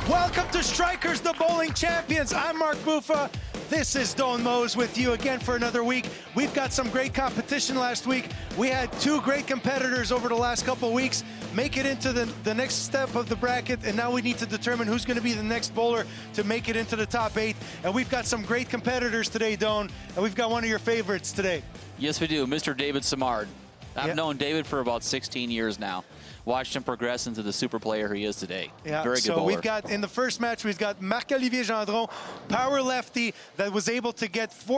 Welcome to Strikers, the bowling champions. I'm Mark Buffa. This is Don Mose with you again for another week. We've got some great competition last week. We had two great competitors over the last couple of weeks make it into the next step of the bracket, and now we need to determine who's going to be the next bowler to make it into the top 8. And we've got some great competitors today, Don, and we've got one of your favorites today. Yes, we do, Mr. David Simard. I've known David for about 16 years now. Watched him progress into the super player he is today. Yeah, very good so bowler. we've got, in the first match, we've got Marc-Olivier Gendron, power lefty that was able to get 6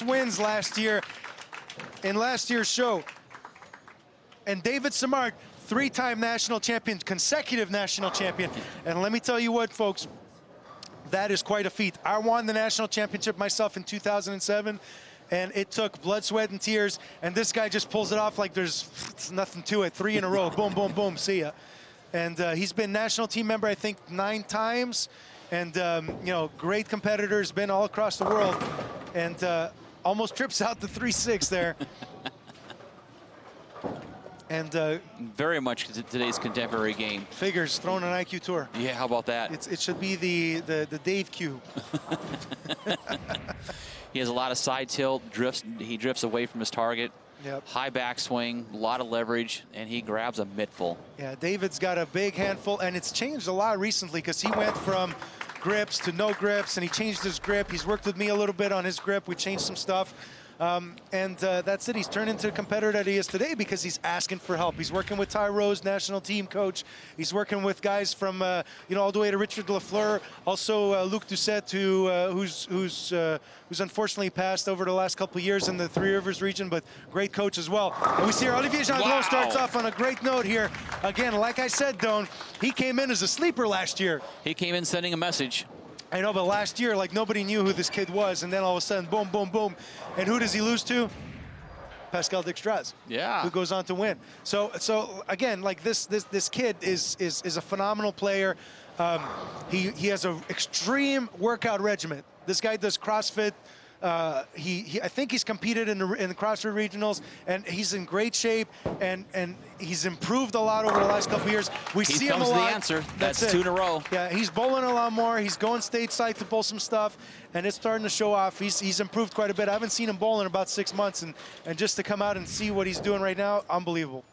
wins last year in last year's show. And David Simard, 3-time national champion, consecutive national champion. And let me tell you what, folks, that is quite a feat. I won the national championship myself in 2007. And it took blood, sweat, and tears. And this guy just pulls it off like there's nothing to it. 3 in a row, boom, boom, boom, see ya. And he's been national team member, I think, 9 times. And, you know, great competitors, been all across the world. And almost trips out the 3-6 there. And very much today's contemporary game. Figures, throwing an IQ tour. Yeah, how about that? It should be the Dave cue. He has a lot of side tilt, he drifts away from his target. Yep. High backswing, a lot of leverage, and he grabs a mittful. Yeah, David's got a big handful, and it's changed a lot recently because he went from grips to no grips, and he changed his grip. He's worked with me a little bit on his grip. We changed some stuff. That's it. He's turned into a competitor that he is today because he's asking for help. He's working with Ty Rose, national team coach. He's working with guys from, you know, all the way to Richard Lafleur. Also, Luc Doucette, who's unfortunately passed over the last couple of years in the Three Rivers region, but great coach as well. And we see here Olivier Gendron starts off on a great note here. Again, like I said, Don, he came in as a sleeper last year. He came in sending a message. I know, but last year, like, nobody knew who this kid was, and then all of a sudden, boom, boom, boom. And who does he lose to? Pascal Dijkstra's. Yeah. Who goes on to win. So again, like, this kid is a phenomenal player. He has an extreme workout regimen. This guy does CrossFit. I think he's competed in the CrossFit regionals, and he's in great shape, and he's improved a lot over the last couple of years. We see him a lot. The answer. That's 2 in a row. Yeah, he's bowling a lot more. He's going stateside to bowl some stuff, and it's starting to show off. He's improved quite a bit. I haven't seen him bowl in about 6 months, and just to come out and see what he's doing right now, unbelievable.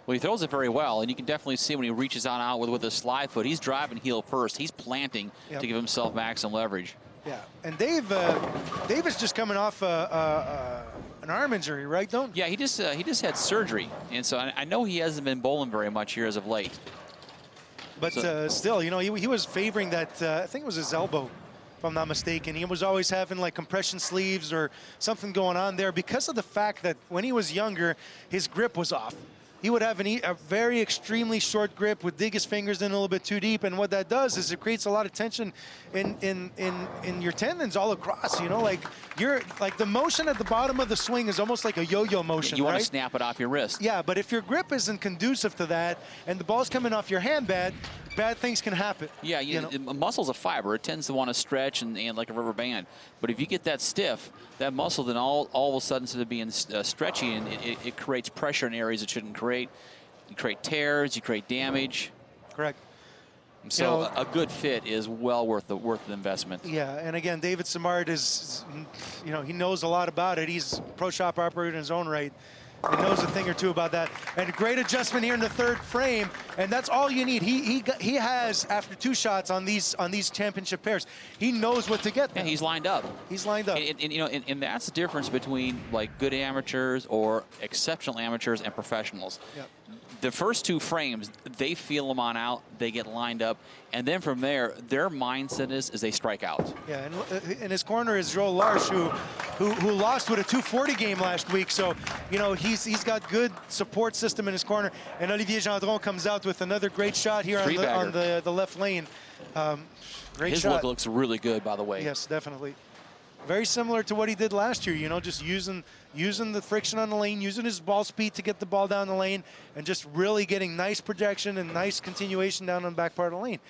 Well, he throws it very well, and you can definitely see when he reaches on out with a slide foot, he's driving heel first. He's planting to give himself maximum leverage. Yeah, and Dave is just coming off an arm injury, right, Don? Yeah, he just had surgery, and so I know he hasn't been bowling very much here as of late. But still, you know, he was favoring that, I think it was his elbow, if I'm not mistaken. He was always having like compression sleeves or something going on there because of the fact that when he was younger, his grip was off. He would have a very extremely short grip, would dig his fingers in a little bit too deep, and what that does is it creates a lot of tension in your tendons all across. You know, like the motion at the bottom of the swing is almost like a yo-yo motion. You want to snap it off your wrist. Yeah, but if your grip isn't conducive to that, and the ball's coming off your hand bad things can happen. Yeah, muscle's a fiber. It tends to want to stretch and like a rubber band. But if you get that stiff, that muscle then all of a sudden, instead of being stretchy, and it creates pressure in areas it shouldn't create. You create tears, you create damage. Correct. So a good fit is well worth the investment. Yeah, and again, David Simard is, you know, he knows a lot about it. He's a pro shop operator in his own right. He knows a thing or two about that. And a great adjustment here in the third frame, and that's all you need. He has, after 2 shots on these championship pairs, he knows what to get. And he's lined up. He's lined up. And you know, and that's the difference between like good amateurs or exceptional amateurs and professionals. Yep. The first 2 frames, they feel them on out, they get lined up, and then from there, their mindset is they strike out. Yeah, and in his corner is Joel Larsch, who lost with a 240 game last week. So, you know, he's got good support system in his corner. And Olivier Gendron comes out with another great shot here on the left lane. Great his shot. look looks really good, by the way. Yes, definitely. Very similar to what he did last year, you know, just using the friction on the lane, using his ball speed to get the ball down the lane, and just really getting nice projection and nice continuation down on the back part of the lane.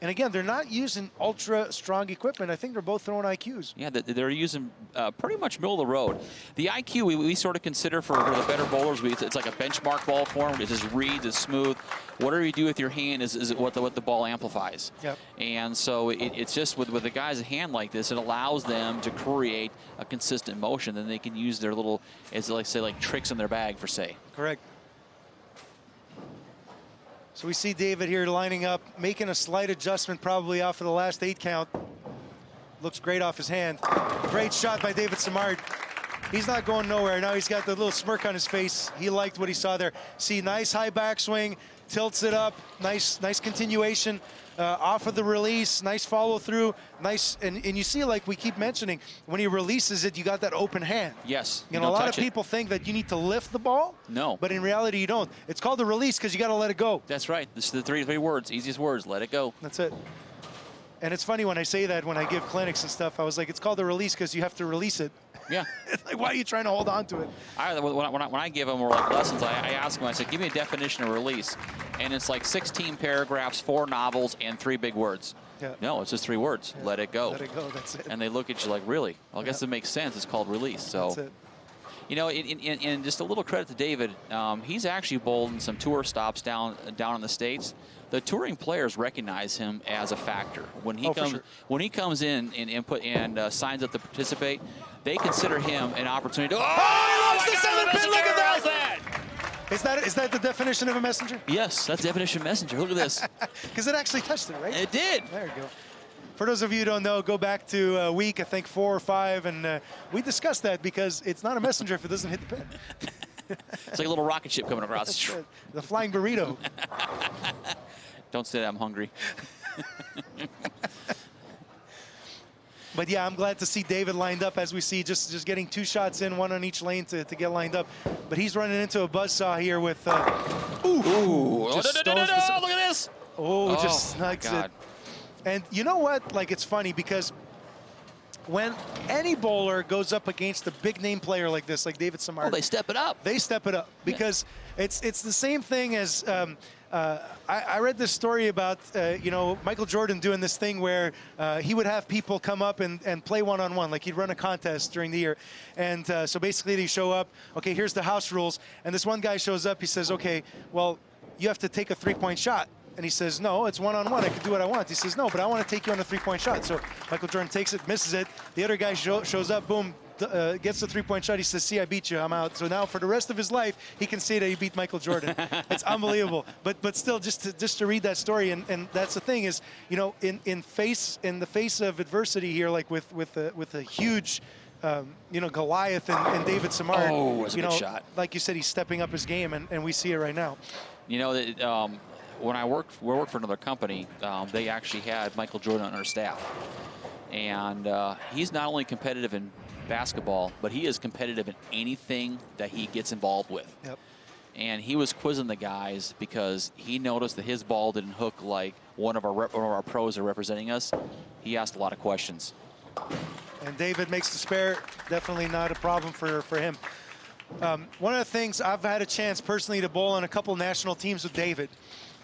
And again, they're not using ultra strong equipment. I think they're both throwing IQs. Yeah, they're using pretty much middle of the road. The IQ we sort of consider for the better bowlers. It's like a benchmark ball form. It just reads, it's smooth. Whatever you do with your hand is what the ball amplifies. Yep. And so it's just with a guy's hand like this, it allows them to create a consistent motion. Then they can use their little, as like say, like tricks in their bag for say. Correct. So we see David here lining up, making a slight adjustment probably off of the last 8 count. Looks great off his hand. Great shot by David Simard. He's not going nowhere. Now he's got the little smirk on his face. He liked what he saw there. See, nice high backswing, tilts it up, nice continuation off of the release, nice follow through, nice, and you see, like we keep mentioning, when he releases it, you got that open hand. Yes. You know, a lot of people think that you need to lift the ball. No. But in reality, you don't. It's called the release because you got to let it go. That's right. This is the three words, easiest words, let it go. That's it. And it's funny when I say that when I give clinics and stuff, I was like, it's called the release because you have to release it. Yeah. It's like, why are you trying to hold on to it? When I give them more like lessons, I ask them, I said, give me a definition of release. And it's like 16 paragraphs, 4 novels, and 3 big words. Yeah. No, it's just 3 words. Yeah. Let it go. Let it go, that's it. And they look at you like, really? Well, I guess it makes sense. It's called release. So, that's it. You know, and just a little credit to David, he's actually bowled in some tour stops down in the States. The touring players recognize him as a factor. When he comes in and signs up to participate, they consider him an opportunity to. Oh, he lost the 7th pin. Look at How's that! Is that the definition of a messenger? Yes, that's the definition of messenger. Look at this. Because it actually touched it, right? It did. There you go. For those of you who don't know, go back to week, I think 4 or 5, and we discussed that because it's not a messenger if it doesn't hit the pin. It's like a little rocket ship coming across. The flying burrito. Don't say that, I'm hungry. But yeah, I'm glad to see David lined up as we see, just getting 2 shots in, 1 on each lane to get lined up. But he's running into a buzzsaw here with. Ooh. Look at this. Oh, just snugs it. And you know what? Like, it's funny because when any bowler goes up against a big name player like this, like David Simard, oh, they step it up. They step it up because it's the same thing as I read this story about you know, Michael Jordan doing this thing where he would have people come up and play one-on-one, like he'd run a contest during the year, and so basically they show up. Okay, here's the house rules, and this one guy shows up. He says, okay, well, you have to take a 3-point shot. And he says, no, it's one-on-one. I can do what I want. He says, no, but I want to take you on a 3-point shot. So Michael Jordan takes it, misses it. The other guy shows up, boom, gets the 3-point shot. He says, see, I beat you. I'm out. So now for the rest of his life, he can say that he beat Michael Jordan. It's unbelievable. But still, just to read that story, and that's the thing is, you know, in the face of adversity here, like with a huge, you know, Goliath and David Simard. Oh, that's a good shot. Like you said, he's stepping up his game, and we see it right now. You know, when we worked for another company, they actually had Michael Jordan on our staff. And he's not only competitive in basketball, but he is competitive in anything that he gets involved with. Yep. And he was quizzing the guys because he noticed that his ball didn't hook like one of our pros are representing us. He asked a lot of questions. And David makes the spare. Definitely not a problem for him. One of the things, I've had a chance personally to bowl on a couple national teams with David.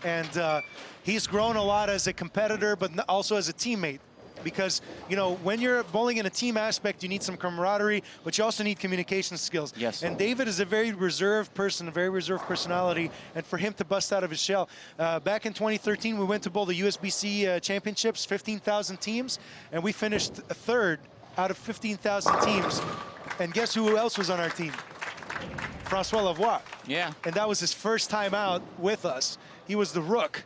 And he's grown a lot as a competitor, but also as a teammate. Because, you know, when you're bowling in a team aspect, you need some camaraderie, but you also need communication skills. Yes. And David is a very reserved person, a very reserved personality, and for him to bust out of his shell. Back in 2013, we went to bowl the USBC championships, 15,000 teams, and we finished 3rd out of 15,000 teams. And guess who else was on our team? Francois Lavoie. Yeah. And that was his first time out with us. He was the rook.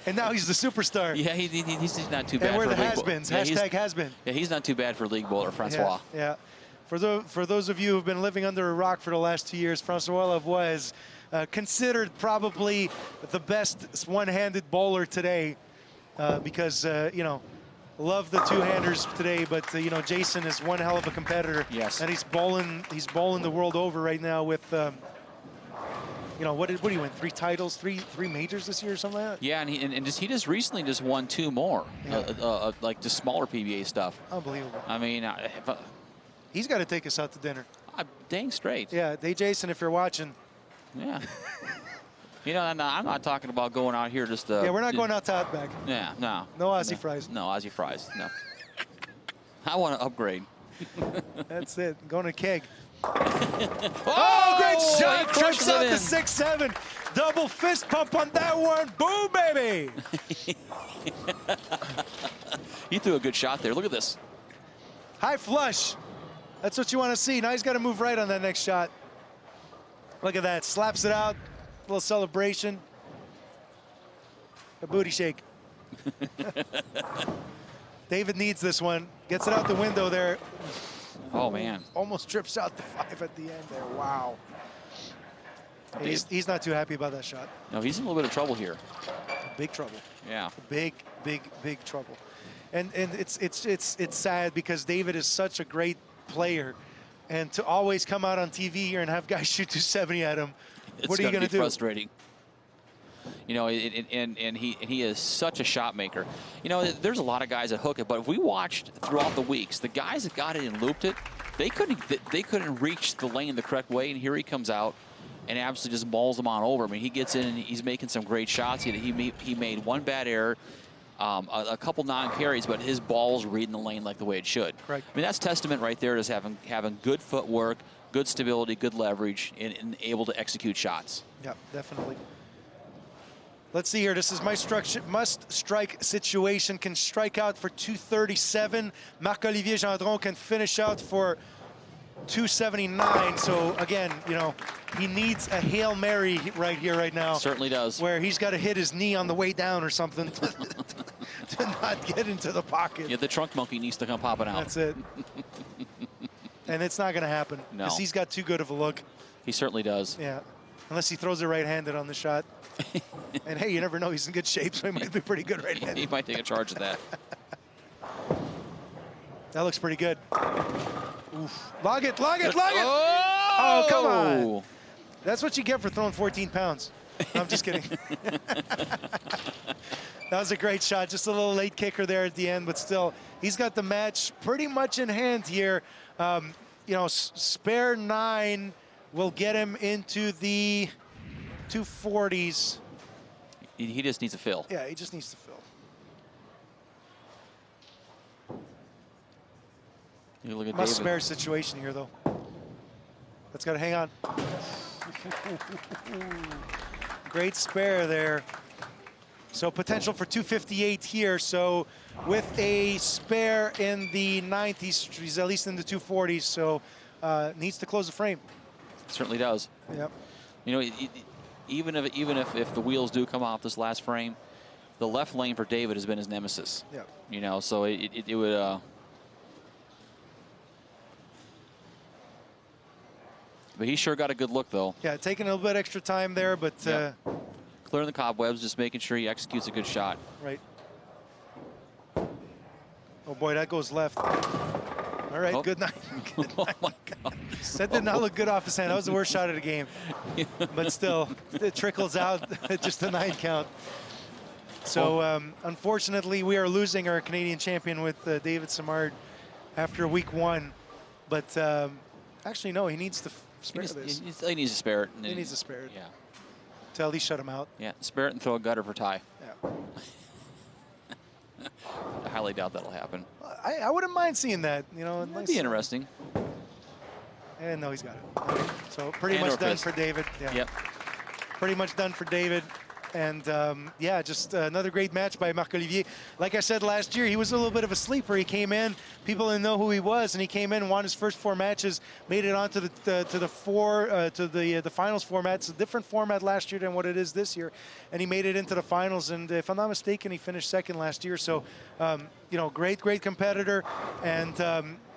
And now he's the superstar. Yeah, he's not too bad. And we're for the has-beens. Hashtag has-been. Yeah, he's not too bad for league bowler, Francois. Yeah. For those of you who've been living under a rock for the last 2 years, Francois Lavoie is considered probably the best one-handed bowler today because, you know, love the two-handers today, but you know, Jason is one hell of a competitor. Yes. And he's bowling the world over right now with you know, what did he win? 3 titles, three majors this year or something like that? Yeah, and he just recently just won 2 more, Yeah. like just smaller PBA stuff. Unbelievable. I mean, He's got to take us out to dinner. dang straight. Yeah, hey, Jason, if you're watching. Yeah. You know, I'm not talking about going out here just. Yeah, we're not going out to Outback. Yeah, no. No Aussie fries. No Aussie fries. No. I want to upgrade. That's it. Going to keg. Oh, Great shot! Crushes Trips out it to in. 6-7. Double fist pump on that one. Boom, baby! He threw a good shot there. Look at this. High flush. That's what you want to see. Now he's got to move right on that next shot. Look at that. Slaps it out. A little celebration. A booty shake. David needs this one. Gets it out the window there. Oh, man. Almost trips out the 5 at the end there. Wow. He's not too happy about that shot. No, he's in a little bit of trouble here. Big trouble. Yeah. Big trouble. And it's sad because David is such a great player, and to always come out on TV here and have guys shoot 270 at him, what are you going to do? Frustrating. You know, and he is such a shot maker. You know, there's a lot of guys that hook it, but if we watched throughout the weeks, the guys that got it and looped it, they couldn't reach the lane the correct way, and here he comes out and absolutely just balls them on over. I mean, he gets in and he's making some great shots. He made one bad error, a couple non-carries, but his ball's reading the lane like the way it should. Right. I mean, that's testament right there to having good footwork, good stability, good leverage, and able to execute shots. Yeah, definitely. Let's see here. This is my must-strike situation. Can strike out for 237. Marc-Olivier Gendron can finish out for 279. So, again, you know, he needs a Hail Mary right here, right now. Certainly does. Where he's got to hit his knee on the way down or something to not get into the pocket. Yeah, the trunk monkey needs to come popping out. That's it. And it's not going to happen. No. Because he's got too good of a look. He certainly does. Yeah. Unless he throws it right-handed on the shot. And, hey, you never know. He's in good shape, so he might be pretty good right-handed. He might take a charge of that. That looks pretty good. Oof. Log it. Oh, come on. That's what you get for throwing 14 pounds. No, I'm just kidding. That was a great shot. Just a little late kicker there at the end, but still, he's got the match pretty much in hand here. You know, spare 9 will get him into the 240s. He just needs a fill. Yeah, he just needs to fill. You look at Must David. spare situation here, though. That's got to hang on. Great spare there. So potential for 258 here. So with a spare in the 9th, he's at least in the 240s. So needs to close the frame. Certainly does. Yep. You know, even if the wheels do come off this last frame, the left lane for David has been his nemesis. Yep. You know, so it would. But he sure got a good look, though. Yeah, taking a little bit extra time there, but clearing the cobwebs, just making sure he executes a good shot. right. Oh boy, that goes left. All right, good night. Good night. Oh my God. That did not look good off his hand. That was the worst shot of the game. But still, it trickles out just a 9 count. So unfortunately, we are losing our Canadian champion with David Simard after week 1. But actually, no, he needs to spare this. He needs to spare it. He needs to spare it. Yeah. To at least shut him out. Yeah, spare it and throw a gutter for tie. Yeah. I highly doubt that'll happen. I wouldn't mind seeing that. You know, That'd be interesting. And no, he's got it. Okay. So pretty And much or done fist. for David. Yeah. Yep. Pretty much done for David. And yeah, just another great match by Marc-Olivier. Like I said last year, he was a little bit of a sleeper. He came in, people didn't know who he was, and he came in, won his first 4 matches, made it onto the finals format. It's a different format last year than what it is this year, and he made it into the finals. And if I'm not mistaken, he finished 2nd last year. So, you know, great competitor, and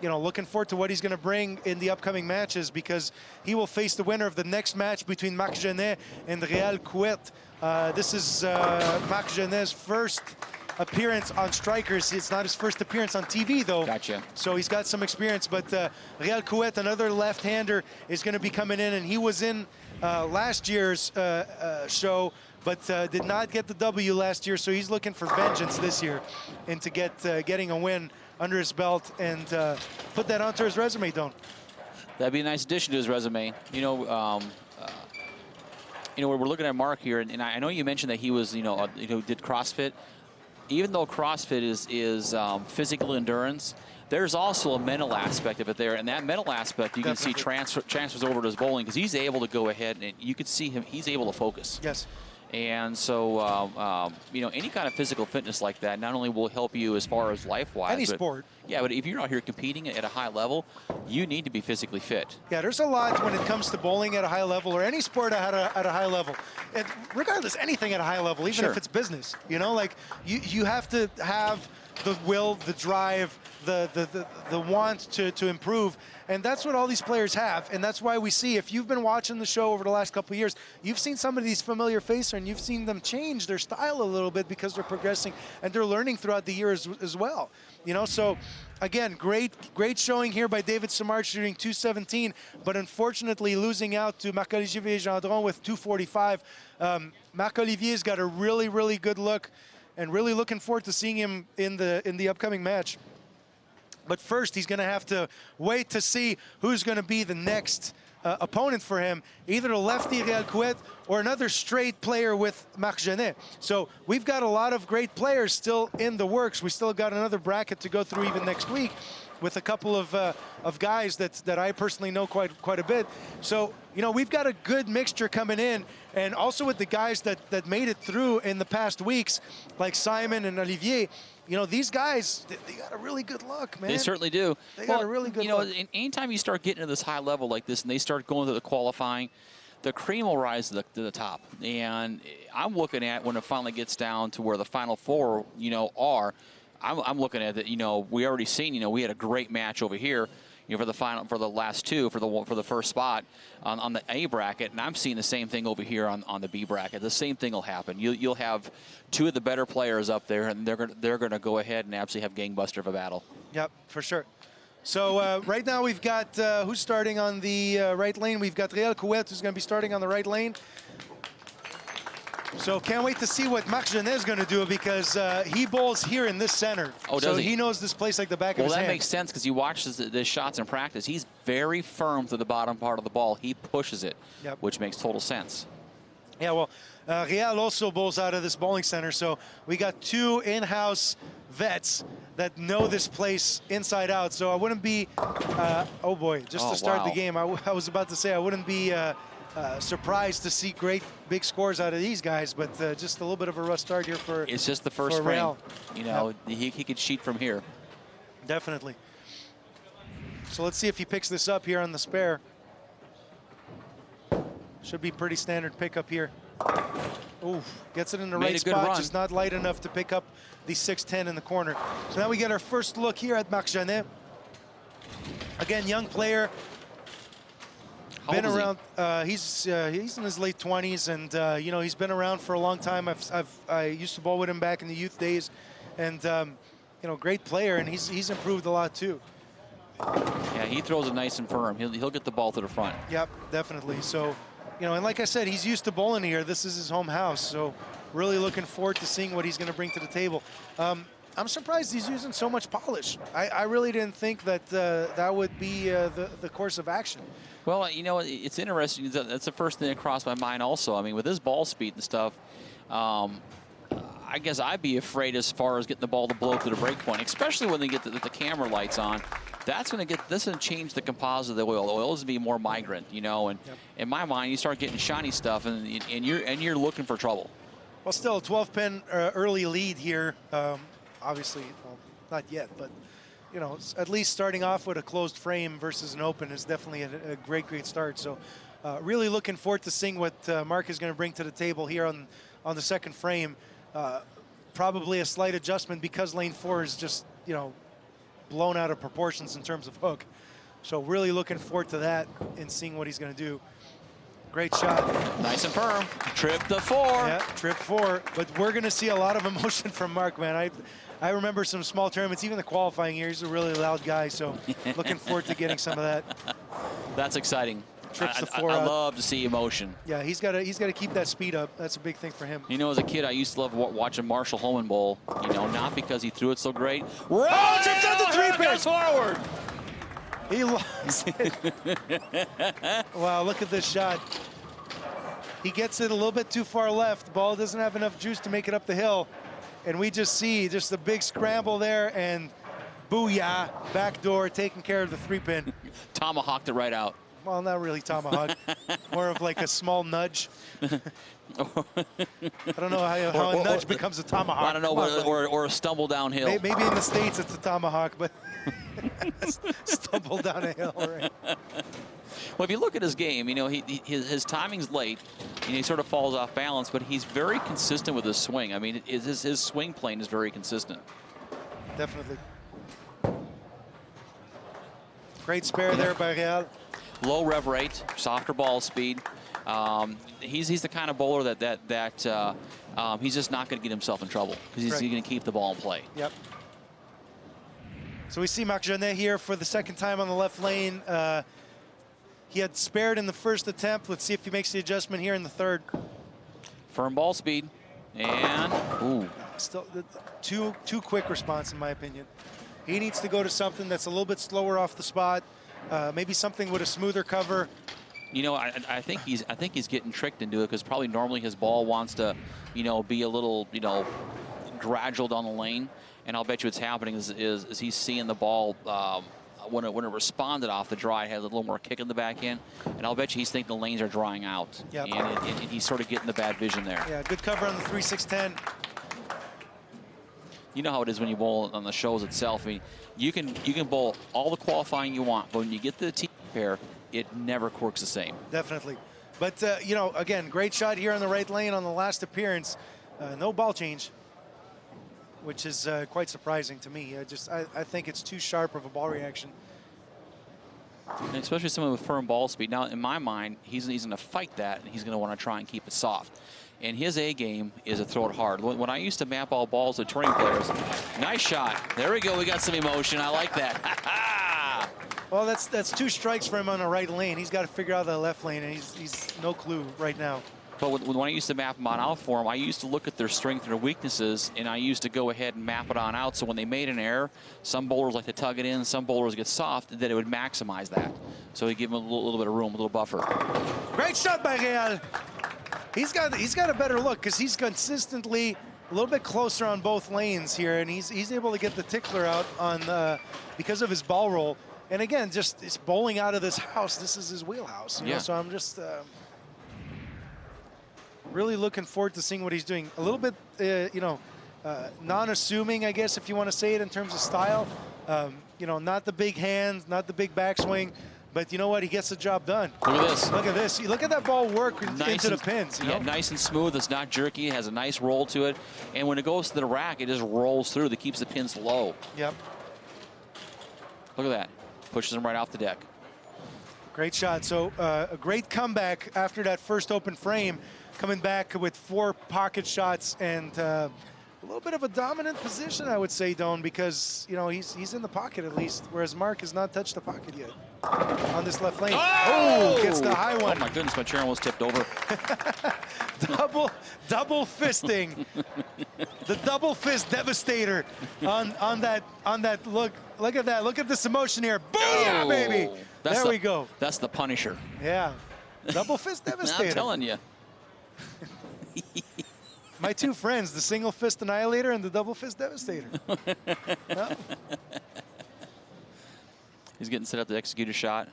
you know, looking forward to what he's going to bring in the upcoming matches, because he will face the winner of the next match between Marc Janae and Quilles. This is Marc Janae's first appearance on strikers. It's not his first appearance on TV, though. Gotcha. So he's got some experience. But Real Quilles, another left-hander, is going to be coming in, and he was in last year's show, but did not get the W last year. So he's looking for vengeance this year, and to getting a win under his belt and put that onto his resume, Don. That'd be a nice addition to his resume. We're looking at Mark here, and I know you mentioned that he was, did CrossFit. Even though CrossFit is physical endurance, there's also a mental aspect of it there, and that mental aspect you Definitely. can see transfers over to his bowling, because he's able to go ahead and you can see him. He's able to focus. Yes. And so, any kind of physical fitness like that not only will help you as far as life-wise. Any sport. Yeah, but if you're out here competing at a high level, you need to be physically fit. Yeah, there's a lot when it comes to bowling at a high level, or any sport at a high level. And regardless, anything at a high level, even Sure. if it's business. Like you have to have the will, the drive, the want to improve. And that's what all these players have. And that's why we see, if you've been watching the show over the last couple of years, you've seen some of these familiar faces, and you've seen them change their style a little bit because they're progressing and they're learning throughout the year as well. So again, great showing here by David Simard, shooting 217, but unfortunately losing out to Marc-Olivier Gendron with 245. Marc-Olivier's got a really, really good look, and really looking forward to seeing him in the upcoming match. But first, he's going to have to wait to see who's going to be the next opponent for him, either a lefty Real Quilles or another straight player with Marc Janae. So we've got a lot of great players still in the works. We still got another bracket to go through even next week with a couple of guys that I personally know quite a bit. So, we've got a good mixture coming in, and also with the guys that made it through in the past weeks, like Simon and Olivier. These guys, they got a really good look, man. They certainly do. They got a really good look. Anytime you start getting to this high level like this and they start going to the qualifying, the cream will rise to the top. And I'm looking at when it finally gets down to where the final four, are. I'm looking at that. We already seen. We had a great match over here. For the last two, for the first spot on the A bracket, and I'm seeing the same thing over here on the B bracket. The same thing will happen. You'll have two of the better players up there, and they're gonna go ahead and absolutely have gangbuster of a battle. Yep, for sure. So right now we've got who's starting on the right lane. We've got Real Quilles, who's going to be starting on the right lane. So can't wait to see what Marc Janae is going to do, because he bowls here in this center. Oh, does so he? He knows this place like the back of his hand. Well, that makes sense, because he watches the shots in practice. He's very firm to the bottom part of the ball. He pushes it, Yep. which makes total sense. Yeah, well, Real also bowls out of this bowling center, so we got two in-house vets that know this place inside out. So I wouldn't be, oh boy, just to start the game, I was about to say I wouldn't be surprised to see great big scores out of these guys, but just a little bit of a rough start here for It's just the first frame. Real. Yep. He could cheat from here. Definitely. So let's see if he picks this up here on the spare. Should be pretty standard pickup here. Ooh, gets it in the right spot, just not light enough to pick up the 610 in the corner. So now we get our first look here at Marc Janae. Again, young player. Been around. He's in his late 20s, and he's been around for a long time. I used to bowl with him back in the youth days, and great player, and he's improved a lot too. Yeah, he throws it nice and firm. He'll get the ball to the front. Yep, definitely. So, and like I said, he's used to bowling here. This is his home house, so really looking forward to seeing what he's going to bring to the table. I'm surprised he's using so much polish. I really didn't think that that would be the course of action. Well, it's interesting. That's the first thing that crossed my mind also. I mean, with his ball speed and stuff, I guess I'd be afraid as far as getting the ball to blow through the break point, especially when they get the camera lights on. This is going to change the composite of the oil. The oil is going to be more migrant, and Yep. in my mind, you start getting shiny stuff, and you're looking for trouble. Well, still a 12-pin early lead here. Obviously, well, not yet, but at least starting off with a closed frame versus an open is definitely a great start. So really looking forward to seeing what Marc is going to bring to the table here on the second frame. Probably a slight adjustment because lane 4 is just, blown out of proportions in terms of hook. So really looking forward to that and seeing what he's going to do. Great shot. Nice and firm. Trip the 4. Yeah, trip 4. But we're going to see a lot of emotion from Mark, man. I remember some small tournaments, even the qualifying year. He's a really loud guy, so looking forward to getting some of that. That's exciting. Trips the 4 I out. love to see emotion. Yeah, he's got to keep that speed up. That's a big thing for him. You know, as a kid, I used to love watching Marshall Holman Bowl. You know, not because he threw it so great. Oh, trips out the 3-pin. Goes forward. He lost it. Wow, look at this shot. He gets it a little bit too far left. The ball doesn't have enough juice to make it up the hill. And we just see just a big scramble there, and booyah, backdoor, taking care of the 3-pin. Tomahawked it right out. Well, not really tomahawk, more of like a small nudge. I don't know how a nudge becomes a tomahawk. I don't know, or a stumble downhill. Maybe in the States it's a tomahawk, but stumble down a hill, right? Well, if you look at his game, you know, his timing's late, and he sort of falls off balance, but he's very consistent with his swing. I mean, his swing plane is very consistent. Definitely. Great spare there by Real. Low rev rate, softer ball speed. He's the kind of bowler that he's just not going to get himself in trouble because he's going to keep the ball in play. Yep. So we see Marc Janae here for the second time on the left lane. He had spared in the first attempt. Let's see if he makes the adjustment here in the third. Firm ball speed, and ooh. Still too quick response in my opinion. He needs to go to something that's a little bit slower off the spot. Maybe something with a smoother cover. You know, I think he's getting tricked into it because probably normally his ball wants to, you know, be a little, you know, gradual down the lane, and I'll bet you what's happening is he's seeing the ball when it responded off the draw, it had a little more kick in the back end, and I'll bet you he's thinking the lanes are drying out, yep. and he's sort of getting the bad vision there. Yeah, good cover on the 3-6-10. You know how it is when you bowl on the shows itself. I mean, you can bowl all the qualifying you want, but when you get to the tee pair, it never works the same. Definitely. But, you know, again, great shot here on the right lane on the last appearance. No ball change, which is quite surprising to me. I think it's too sharp of a ball reaction. And especially someone with firm ball speed. Now, in my mind, he's going to fight that, and he's going to want to try and keep it soft. And his A game is to throw it hard. When I used to map all balls to touring players, nice shot. There we go. We got some emotion. I like that. Well, that's 2 strikes for him on the right lane. He's got to figure out the left lane, and he's no clue right now. But when I used to map them on out for them, I used to look at their strengths and their weaknesses, and I used to go ahead and map it on out. So when they made an error, some bowlers like to tug it in, some bowlers get soft, that it would maximize that. So he give them a little bit of room, a little buffer. Great shot by Real. He's got a better look because he's consistently a little bit closer on both lanes here, and he's able to get the tickler out on because of his ball roll. And again, just it's bowling out of this house. This is his wheelhouse. You know? So I'm just really looking forward to seeing what he's doing. A little bit, you know, non-assuming, I guess, if you want to say it in terms of style. You know, not the big hands, not the big backswing. But you know what? He gets the job done. Look at this. Look at this. Look at that ball work nice into the pins. You know? Nice and smooth. It's not jerky. It has a nice roll to it. And when it goes to the rack, it just rolls through. That keeps the pins low. Yep. Look at that. Pushes them right off the deck. Great shot. So a great comeback after that first open frame, coming back with 4 pocket shots and a little bit of a dominant position, I would say, Don, because, you know, he's in the pocket at least, whereas Mark has not touched the pocket yet on this left lane. Oh, gets the high one. Oh, my goodness, my chair almost tipped over. double fisting. The double fist devastator on that look. Look at that. Look at this emotion here. Boom, baby. There we go. That's the Punisher. Yeah. Double fist devastator. I'm telling you. My 2 friends, the single fist annihilator and the double fist devastator. No. He's getting set up to execute a shot.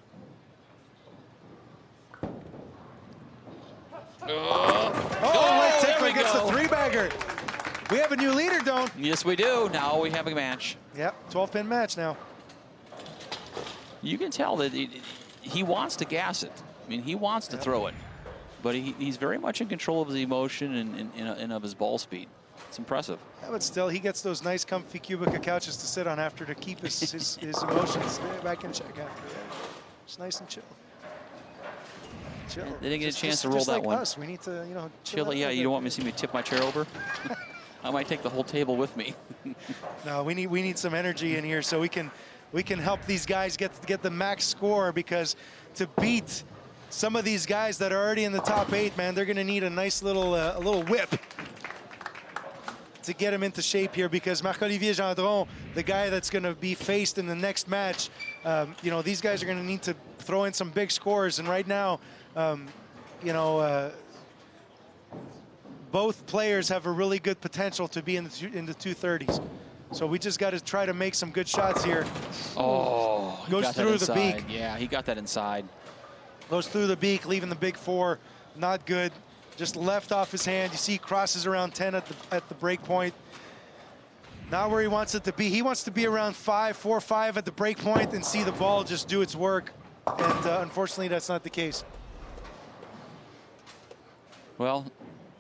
Oh, Tickler gets the 3-bagger. We have a new leader, Don. Yes, we do. Now we have a match. Yep, 12-pin match now. You can tell that he wants to gas it. I mean, he wants to throw it. But he's very much in control of his emotion and of his ball speed. It's impressive. Yeah, but still, he gets those nice, comfy cubicle couches to sit on after to keep his emotions back in check after that. It's nice and chill. Chill. They didn't get a chance to just roll that like one. Us. We need to, you know, Chill. Yeah, you don't want me to see me tip my chair over? I might take the whole table with me. No, we need some energy in here so we can help these guys get the max score, because to beat some of these guys that are already in the top 8, man, they're going to need a nice little a little whip to get him into shape here, because Marc-Olivier Gendron, the guy that's going to be faced in the next match, you know, these guys are going to need to throw in some big scores. And right now, you know, both players have a really good potential to be in the 230s. So we just got to try to make some good shots here. Oh, goes through the beak. Yeah, he got that inside. Goes through the beak, leaving the big 4. Not good. Just left off his hand. You see he crosses around 10 at the break point. Not where he wants it to be. He wants to be around 5, 4, 5 at the break point and see the ball just do its work. And unfortunately, that's not the case. Well,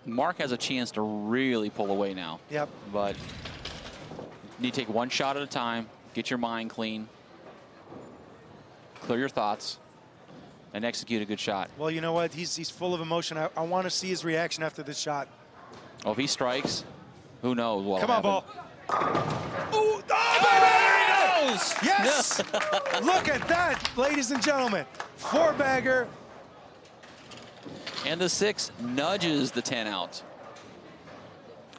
Mark has a chance to really pull away now. Yep. But you need to take one shot at a time, get your mind clean, clear your thoughts, and execute a good shot. Well, you know what? He's full of emotion. I want to see his reaction after this shot. Oh, if he strikes, who knows what'll Come on, happen. ball. Ooh, oh, There he goes! yes! Look at that, ladies and gentlemen. 4-bagger. And the 6 nudges the 10 out.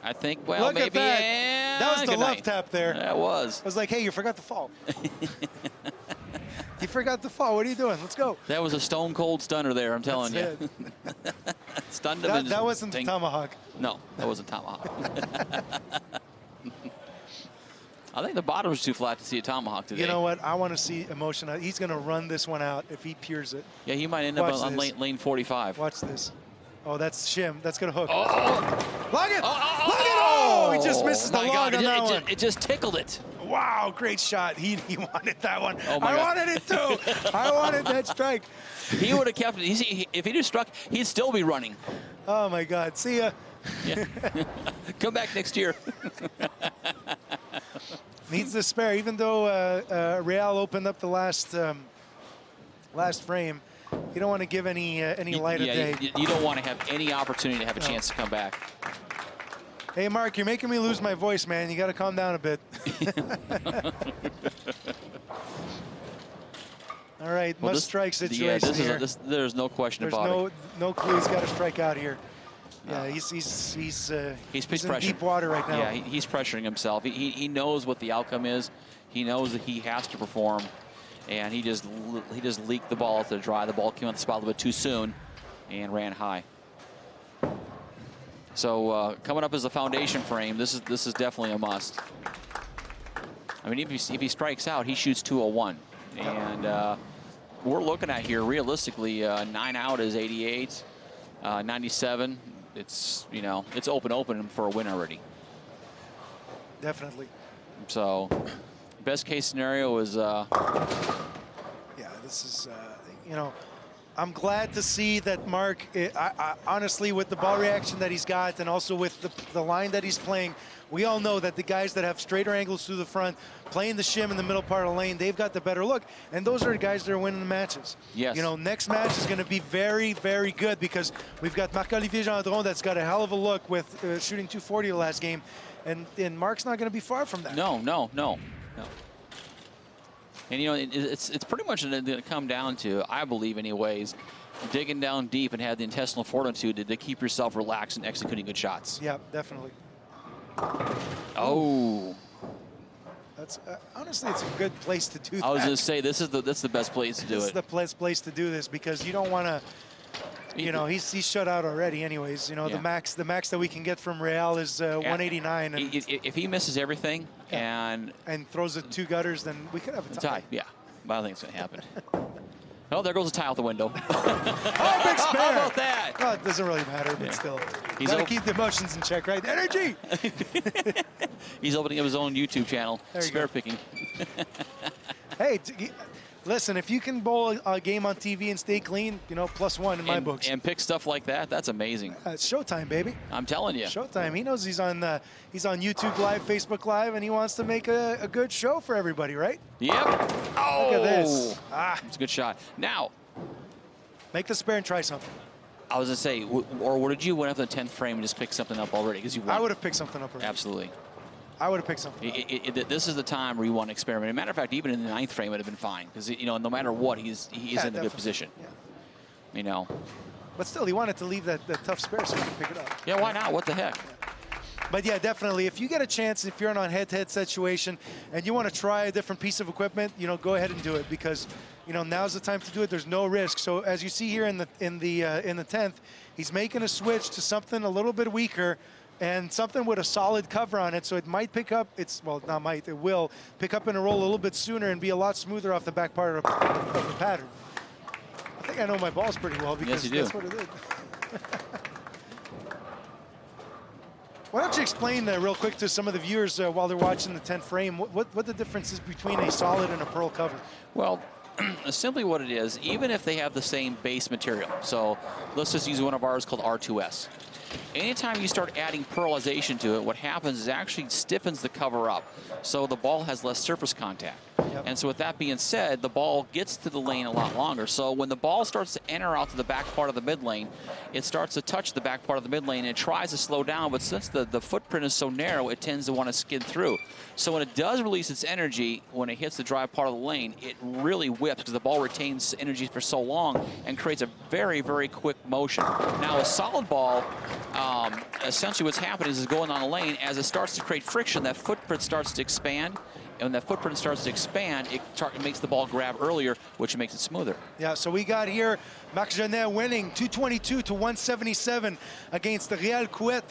I think, well, Look maybe. at that. That was the good love night. tap there. That was. I was like, hey, you forgot to fall. You forgot to fall. What are you doing? Let's go. That was a stone cold stunner there, I'm telling That's you. Stunned him. That, and that wasn't the ting. tomahawk. No, that wasn't tomahawk. I think the bottom was too flat to see a tomahawk today. You know what? I want to see emotion. He's going to run this one out if he peers it. Yeah, he might end up Watch on this. lane 45. Watch this. Oh, that's shim. That's going to hook. Oh, Log it! oh, Log it! Oh, he just misses the my log God, on that one. it just tickled it. Wow, great shot. He wanted that one. Oh my I God. wanted it too. I wanted that strike. He would have kept it. If he just struck, he'd still be running. Oh my God. See ya. Yeah. Come back next year. Needs the spare. Even though Real opened up the last frame, you don't want to give any light of day. You don't want to have any opportunity to have a chance to come back. Hey, Mark, you're making me lose my voice, man. You got to calm down a bit. All right, Well, strike situation here. There's no question There's about it. no clue he's got to strike out here. Yeah, he's in deep water right now. Yeah, he's pressuring himself. He knows what the outcome is. He knows that he has to perform, and he just leaked the ball to dry. The ball came on the spot a little bit too soon, and ran high. So coming up as the foundation frame, this is definitely a must. I mean, if he strikes out, he shoots 201, and we're looking at here realistically 9 out is 88, 97. It's it's open for a win already. Definitely. So best case scenario is yeah, this is I'm glad to see that Mark, I honestly, with the ball reaction that he's got and also with the line that he's playing, we all know that the guys that have straighter angles through the front, playing the shim in the middle part of the lane, they've got the better look. And those are the guys that are winning the matches. Yes. You know, next match is going to be very, very good because we've got Marc-Olivier Gendron that's got a hell of a look with shooting 240 the last game. And Mark's not going to be far from that. No. And, it's pretty much going to come down to, I believe anyways, digging down deep and have the intestinal fortitude to keep yourself relaxed and executing good shots. Yeah, definitely. Oh. That's honestly, it's a good place to do that. I was going to say, that's the best place to do it. This is the best place to do this because you don't want to, he's shut out already anyways. Yeah. The max that we can get from Real is 189. And if he misses everything and throws it 2 gutters, then we could have a tie. Yeah, but I don't think it's going to happen. Oh, there goes a tie out the window. Oh, big spare. How about that? Oh, it doesn't really matter, but still. He's got to keep the emotions in check, right? Energy! He's opening up his own YouTube channel, There you spare go. picking. Hey, listen, if you can bowl a game on TV and stay clean, +1 in my books. And pick stuff like that, that's amazing. It's showtime, baby. I'm telling you. Showtime. He knows he's on YouTube Live, Facebook Live, and he wants to make a good show for everybody, right? Yep. Oh! Look at this. It's a good shot. Now. Make the spare and try something. I was going to say, or would you went up to the 10th frame and just pick something up already? Because I would have picked something up already. Absolutely. I would have picked something up. This is the time where you want to experiment. As a matter of fact, even in the 9th frame, it would have been fine. Because, no matter what, he's in a good position. Yeah. But still, he wanted to leave that tough spare so he could pick it up. Yeah, why not? What the heck? Yeah. But yeah, definitely, if you get a chance, if you're in a head-to-head situation and you want to try a different piece of equipment, go ahead and do it because, now's the time to do it. There's no risk. So as you see here in the 10th, he's making a switch to something a little bit weaker and something with a solid cover on it. So it might pick up. It will pick up and roll a little bit sooner and be a lot smoother off the back part of the pattern. I think I know my balls pretty well because that's what it is. Why don't you explain real quick to some of the viewers while they're watching the 10th frame what the difference is between a solid and a pearl cover? Well, simply what it is, even if they have the same base material. So let's just use one of ours called R2S. Anytime you start adding pearlization to it, what happens is it actually stiffens the cover up. So the ball has less surface contact. Yep. And so with that being said, the ball gets to the lane a lot longer. So when the ball starts to enter out to the back part of the mid lane, it starts to touch the back part of the mid lane and it tries to slow down. But since the footprint is so narrow, it tends to want to skid through. So when it does release its energy, when it hits the dry part of the lane, it really whips because the ball retains energy for so long and creates a very, very quick motion. Now a solid ball, essentially what's happening is going on the lane. As it starts to create friction, that footprint starts to expand. And when that footprint starts to expand, it makes the ball grab earlier, which makes it smoother. Yeah, so we got here Marc Janae winning 222 to 177 against the Real Quilles.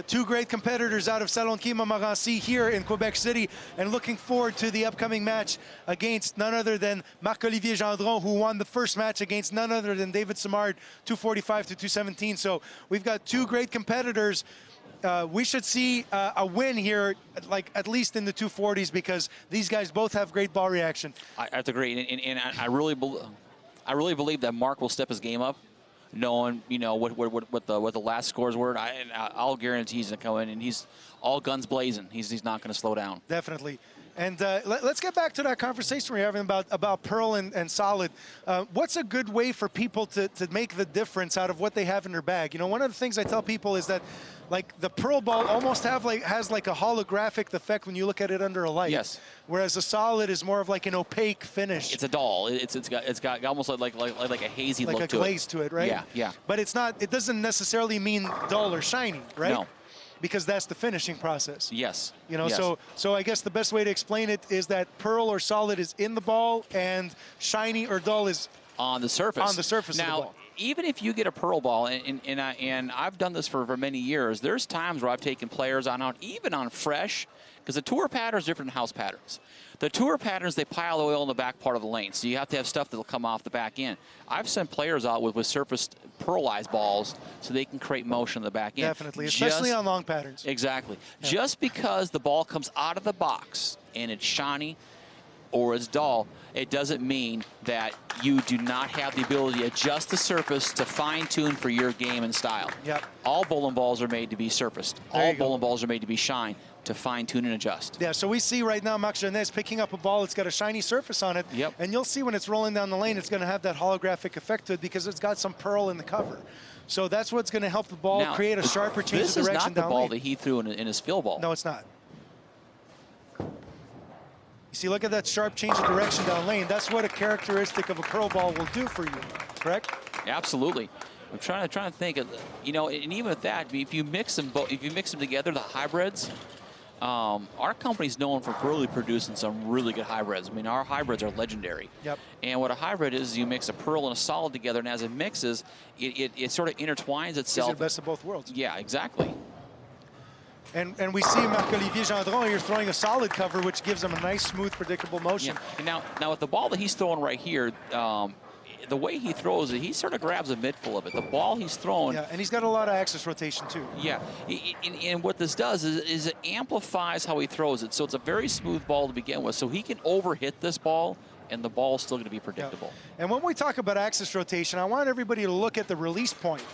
Two great competitors out of Salonki Montmorency here in Quebec City, and looking forward to the upcoming match against none other than Marc-Olivier Gendron, who won the first match against none other than David Simard, 245 to 217. So we've got two great competitors. We should see a win here, like at least in the 240s, because these guys both have great ball reaction. I have to agree, and I really believe that Mark will step his game up, knowing what the last scores were. I'll guarantee he's gonna come in and he's all guns blazing. He's not gonna slow down. Definitely. And let's get back to that conversation we're having about pearl and solid. What's a good way for people to make the difference out of what they have in their bag? One of the things I tell people is that, like, the pearl ball almost has like a holographic effect when you look at it under a light. Yes. Whereas a solid is more of like an opaque finish. It's a doll. It's got almost like a hazy look to it. Like a glaze to it, right? Yeah, yeah. But it's not. It doesn't necessarily mean dull or shiny, right? No. Because that's the finishing process. Yes. Yes. So I guess the best way to explain it is that pearl or solid is in the ball and shiny or dull is on the surface. On the surface of the ball. Even if you get a pearl ball, and I've done this for many years, there's times where I've taken players on even on fresh, because the tour pattern is different than house patterns. The tour patterns, they pile oil in the back part of the lane, so you have to have stuff that will come off the back end. I've sent players out with surfaced pearlized balls so they can create motion in the back end. Definitely, especially on long patterns. Exactly. Yeah. Just because the ball comes out of the box and it's shiny or it's dull, it doesn't mean that you do not have the ability to adjust the surface to fine-tune for your game and style. Yep. All bowling balls are made to be surfaced. All bowling balls are made to be shine, to fine-tune and adjust. Yeah, so we see right now Marc Janae is picking up a ball. It's got a shiny surface on it. Yep. And you'll see when it's rolling down the lane, it's going to have that holographic effect to it because it's got some pearl in the cover. So that's what's going to help the ball now, create a sharper change of direction down lane. This is not the ball that he threw in his field ball. No, it's not. You see, look at that sharp change of direction down lane. That's what a characteristic of a pearl ball will do for you, correct? Absolutely. I'm trying to think of, and even with that, if you mix them together, the hybrids, our company's known for really producing some really good hybrids. I mean, our hybrids are legendary. Yep. And what a hybrid is you mix a pearl and a solid together, and as it mixes, it sort of intertwines itself. It's the best of both worlds. Yeah, exactly. And we see Marc-Olivier Gendron here throwing a solid cover, which gives him a nice, smooth, predictable motion. Yeah. And now with the ball that he's throwing right here, the way he throws it, he sort of grabs a midful of it. The ball he's throwing. Yeah, and he's got a lot of axis rotation too. Yeah, and what this does is it amplifies how he throws it. So it's a very smooth ball to begin with. So he can overhit this ball, and the ball is still going to be predictable. Yeah. And when we talk about axis rotation, I want everybody to look at the release point.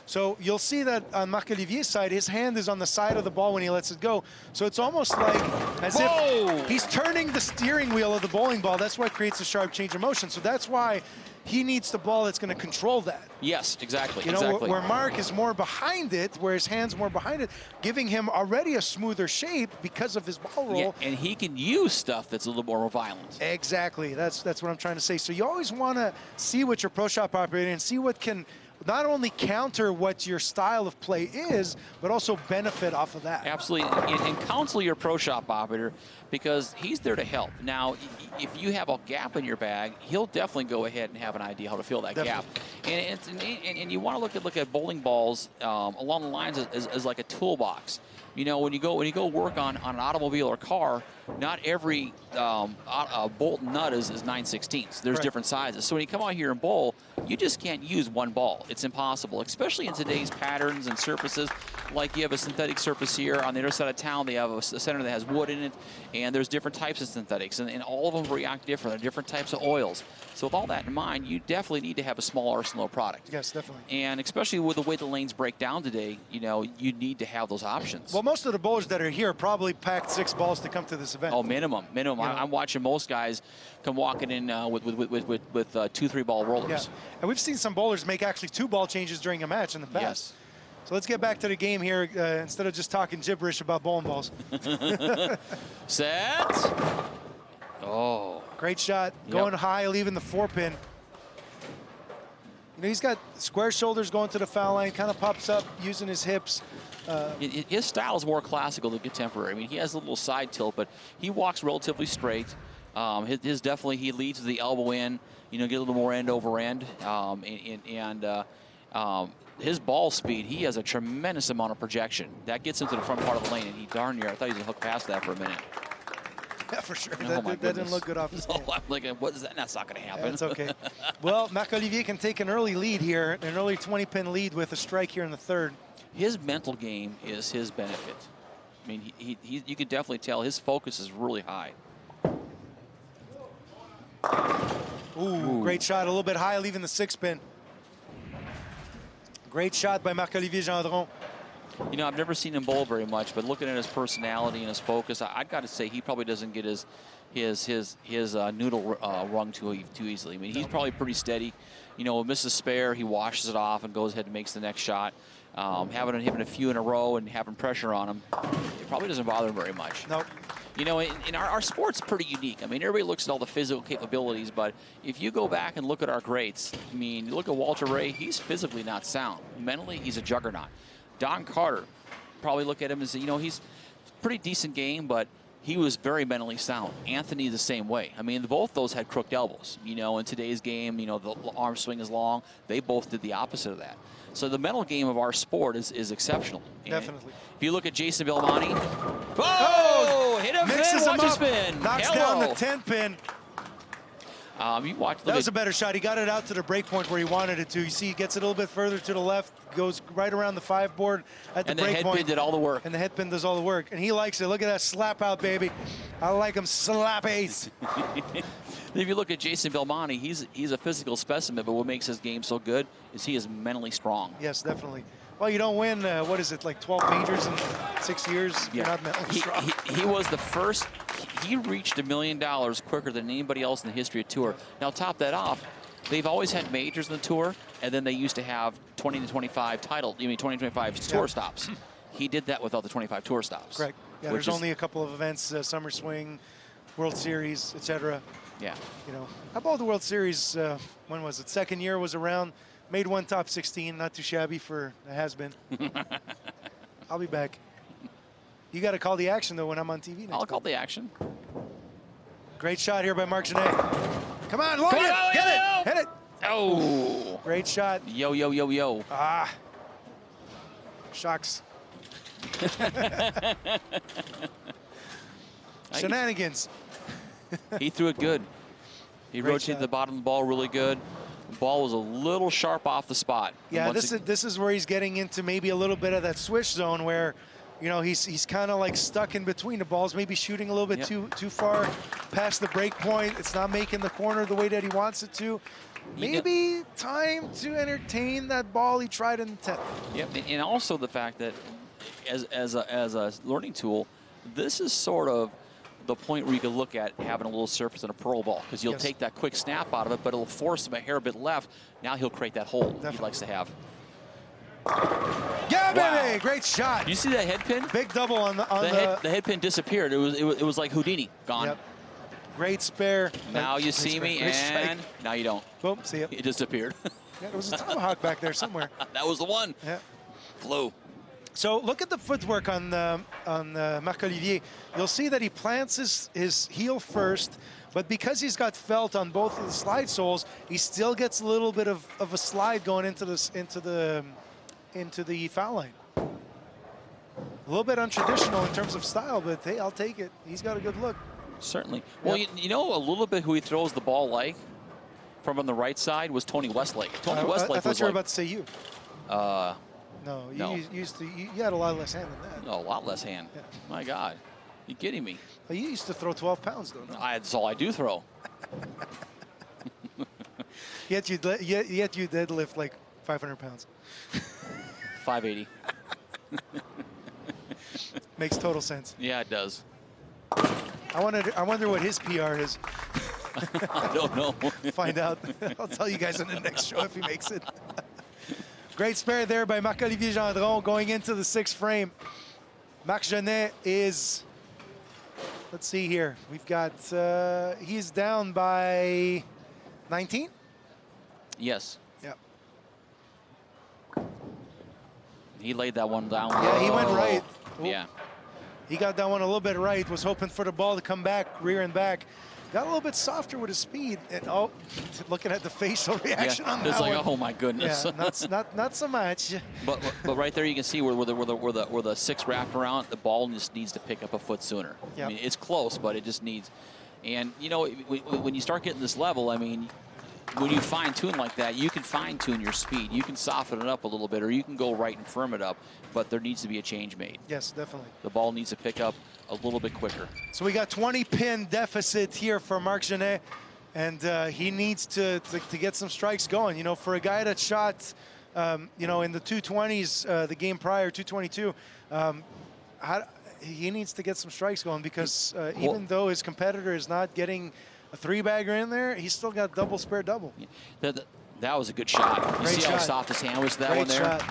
So you'll see that on Marc-Olivier's side, his hand is on the side of the ball when he lets it go. So it's almost like as if he's turning the steering wheel of the bowling ball. That's why it creates a sharp change of motion. So that's why he needs the ball that's going to control that. Yes, exactly. You know, where Mark is more behind it, where his hand's more behind it, giving him already a smoother shape because of his ball roll. Yeah, and he can use stuff that's a little more violent. Exactly. That's what I'm trying to say. So you always want to see what your pro shop operator and see what can not only counter what your style of play is, but also benefit off of that. Absolutely, and counsel your pro shop operator, because he's there to help. Now, if you have a gap in your bag, he'll definitely go ahead and have an idea how to fill that gap. And you want to look at bowling balls along the lines as like a toolbox. You know, when you go work on an automobile or car, not every bolt and nut is 9/16. There's different sizes. So when you come out here and bowl, you just can't use one ball. It's impossible, especially in today's patterns and surfaces. Like you have a synthetic surface here on the other side of town. They have a center that has wood in it, and there's different types of synthetics, and all of them react different. There are different types of oils. So with all that in mind, you definitely need to have a small arsenal of product. Yes, definitely. And especially with the way the lanes break down today, you know, you need to have those options. Well, most of the bowlers that are here probably packed 6 balls to come to this event. Oh, minimum. Yeah. I'm watching most guys come walking in with 2-3 ball rollers. Yeah, and we've seen some bowlers make actually 2 ball changes during a match in the past. Yes. So let's get back to the game here instead of just talking gibberish about bowling balls. Set. Oh. Great shot. Going high, leaving the 4-pin. You know, he's got square shoulders going to the foul line, kind of pops up using his hips. His style is more classical than contemporary. I mean, he has a little side tilt, but he walks relatively straight. His definitely, he leads with the elbow in, you know, get a little more end over end. His ball speed, he has a tremendous amount of projection. That gets him to the front part of the lane, and he darn near, I thought he was going to hook past that for a minute. Yeah, for sure. Oh, that didn't look good off his hand. I'm like, what is that? That's not going to happen. That's okay. Well, Marc-Olivier can take an early lead here, an early 20-pin lead with a strike here in the 3rd. His mental game is his benefit. I mean, you can definitely tell his focus is really high. Ooh, great shot, a little bit high, leaving the 6-pin. Great shot by Marc-Olivier Gendron. You know, I've never seen him bowl very much, but looking at his personality and his focus, I've got to say he probably doesn't get his noodle rung too easily. I mean, he's probably pretty steady. You know, misses spare, he washes it off and goes ahead and makes the next shot. Having a few in a row and having pressure on him, it probably doesn't bother him very much. Nope. You know, in our sport's pretty unique. I mean, everybody looks at all the physical capabilities, but if you go back and look at our greats, I mean, you look at Walter Ray, he's physically not sound. Mentally, he's a juggernaut. Don Carter, probably look at him as, you know, he's pretty decent game, but he was very mentally sound. Anthony the same way. I mean, both those had crooked elbows. You know, in today's game, you know, the arm swing is long. They both did the opposite of that. So the mental game of our sport is exceptional. Definitely. If you look at Jason Belmonte, oh, hit him, mixes him watch up, spin. knocks down the 10-pin. You watch. That was a better shot. He got it out to the break point where he wanted it to. You see, he gets it a little bit further to the left, goes right around the 5 board at the break point. And the head pin did all the work. And the head pin does all the work. And he likes it. Look at that slap out, baby. I like him slappies. If you look at Jason Belmonte, he's a physical specimen, but what makes his game so good is he is mentally strong. Yes, definitely. Well, you don't win, what is it, like 12 majors in 6 years if you're not mentally strong. He was the first. He reached $1 million quicker than anybody else in the history of tour. Now, top that off, they've always had majors in the tour, and then they used to have 20 to 25 tour stops. He did that without the 25 tour stops. Correct. Yeah, there's only a couple of events, Summer Swing, World Series, etc. Yeah. You know, how about the World Series? When was it? 2nd year was around. Made one top 16. Not too shabby for a has-been. I'll be back. You got to call the action, though, when I'm on TV next I'll call the action. Great shot here by Marc Janae. Come on, look it. Get it. Hit it. Oh. Great shot. Yo, yo, yo, yo. Ah. Shocks. Shenanigans. He threw it good. He rotated the bottom of the ball really good. The ball was a little sharp off the spot. Yeah, this is where he's getting into maybe a little bit of that swish zone where, you know, he's kind of like stuck in between the balls, maybe shooting a little bit too far past the break point. It's not making the corner the way that he wants it to. Maybe time to entertain that ball he tried in the 10th. Yep, and also the fact that as a learning tool, this is sort of the point where you can look at having a little surface and a pearl ball, because you'll Yes. take that quick snap out of it, but it'll force him a hair bit left. Now he'll create that hole Definitely. he likes to have. Yeah, Wow. baby, great shot. You see that head pin? Big double on the The head pin disappeared. It was like Houdini, gone. Yep. Great spare. Now you Great see spare. me, Great strike. and now you don't. Boom, see ya. It disappeared. Yeah, there was a tomahawk back there somewhere. That was the one. Yeah. Flew. So look at the footwork on Marc-Olivier. You'll see that he plants his heel first, but because he's got felt on both of the slide soles, he still gets a little bit of a slide going into the foul line. A little bit untraditional in terms of style, but hey, I'll take it. He's got a good look. Certainly. Well, Yep. you know a little bit who he throws the ball like from on the right side was Tony Westlake. Tony Westlake I thought was you were like, about to say you. No, you used to. You had a lot less hand than that. no, a lot less hand. Yeah. My God. You kidding me? Well, you used to throw 12 pounds, though. No? That's all I do throw. Yet you deadlift like 500 pounds. 580. Makes total sense. Yeah, it does. I wonder what his PR is. I don't know. Find out. I'll tell you guys on the next show if he makes it. Great spare there by Marc-Olivier Gendron going into the sixth frame. Marc Janae is, let's see here. We've got, he's down by 19? Yes. Yeah. He laid that one down. Yeah, he went right. Ooh. Yeah. He got that one a little bit right, was hoping for the ball to come back, rear and back. Got a little bit softer with his speed. And oh, looking at the facial reaction on that It's like, one. oh my goodness. Yeah, not so much. But right there you can see where the six wrapped around, the ball just needs to pick up a foot sooner. Yep. I mean, it's close, but it just needs. And you know, when you start getting this level, I mean, when you fine tune like that, you can fine tune your speed. You can soften it up a little bit, or you can go right and firm it up. But there needs to be a change made. Yes, definitely. The ball needs to pick up a little bit quicker. So we got 20 pin deficit here for Marc Janae, and he needs to get some strikes going. You know, for a guy that shot, you know, in the 220s the game prior, 222, he needs to get some strikes going because even though his competitor is not getting a three-bagger in there, he's still got double spare double. That was a good shot. You Great see how shot. soft his hand was that Great one there? shot.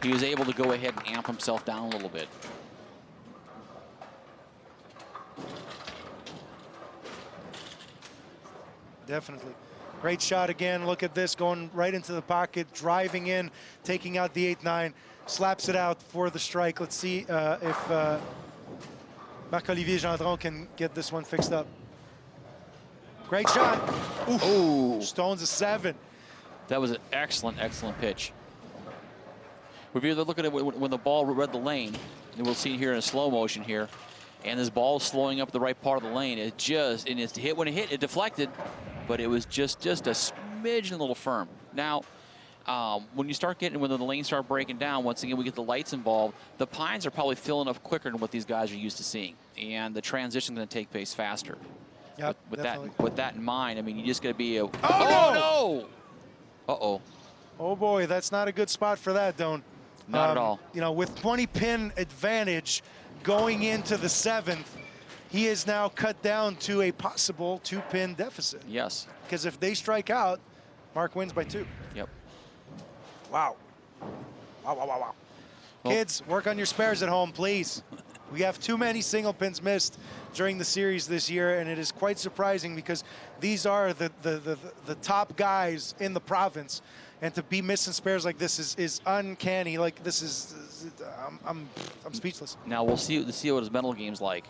He was able to go ahead and amp himself down a little bit. Definitely. Great shot again. Look at this, going right into the pocket, driving in, taking out the 8-9, slaps it out for the strike. Let's see if Marc-Olivier Gendron can get this one fixed up. Great shot. Ooh. Stones a 7. That was an excellent, excellent pitch. We'll be looking at when the ball read the lane, and we'll see here in slow motion here, and this ball slowing up the right part of the lane. It just, and it's hit when it hit, it deflected, but it was just a smidgen a little firm. Now, when you start getting, when the lanes start breaking down, once again, we get the lights involved, the pines are probably filling up quicker than what these guys are used to seeing, and the transition is going to take place faster. Yep, With that in mind, I mean, you just got to be a. Oh, no! Uh-oh. Oh boy, that's not a good spot for that, Don. Not at all. You know, with 20 pin advantage going into the 7th, he is now cut down to a possible 2-pin deficit. Yes. Because if they strike out, Mark wins by 2. Yep. Wow. Wow, wow, wow, wow. Well, Kids, work on your spares at home, please. We have too many single pins missed during the series this year, and it is quite surprising because these are the top guys in the province, and to be missing spares like this is uncanny. Like this is, I'm speechless. Now we'll see what his mental game's like.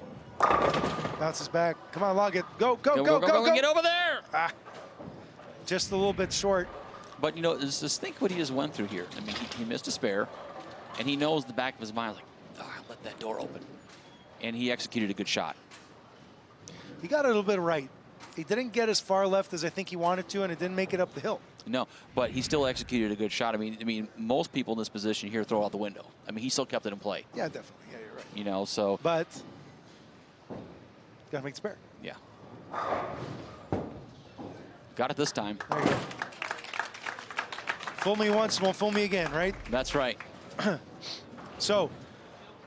Bounces back. Come on, log it. Go. Get over there! Ah, just a little bit short. But you know, just think what he just went through here. I mean, he missed a spare, and he knows the back of his mind, like, oh, I let that door open, and he executed a good shot. He got a little bit right. He didn't get as far left as I think he wanted to, and it didn't make it up the hill. No, but he still executed a good shot. I mean, most people in this position here throw out the window. I mean, he still kept it in play. Yeah, definitely. Yeah, you're right. You know, so. But gotta make the spare. Yeah. Got it this time. There you go. Fool me once, won't fool me again, right? That's right. So,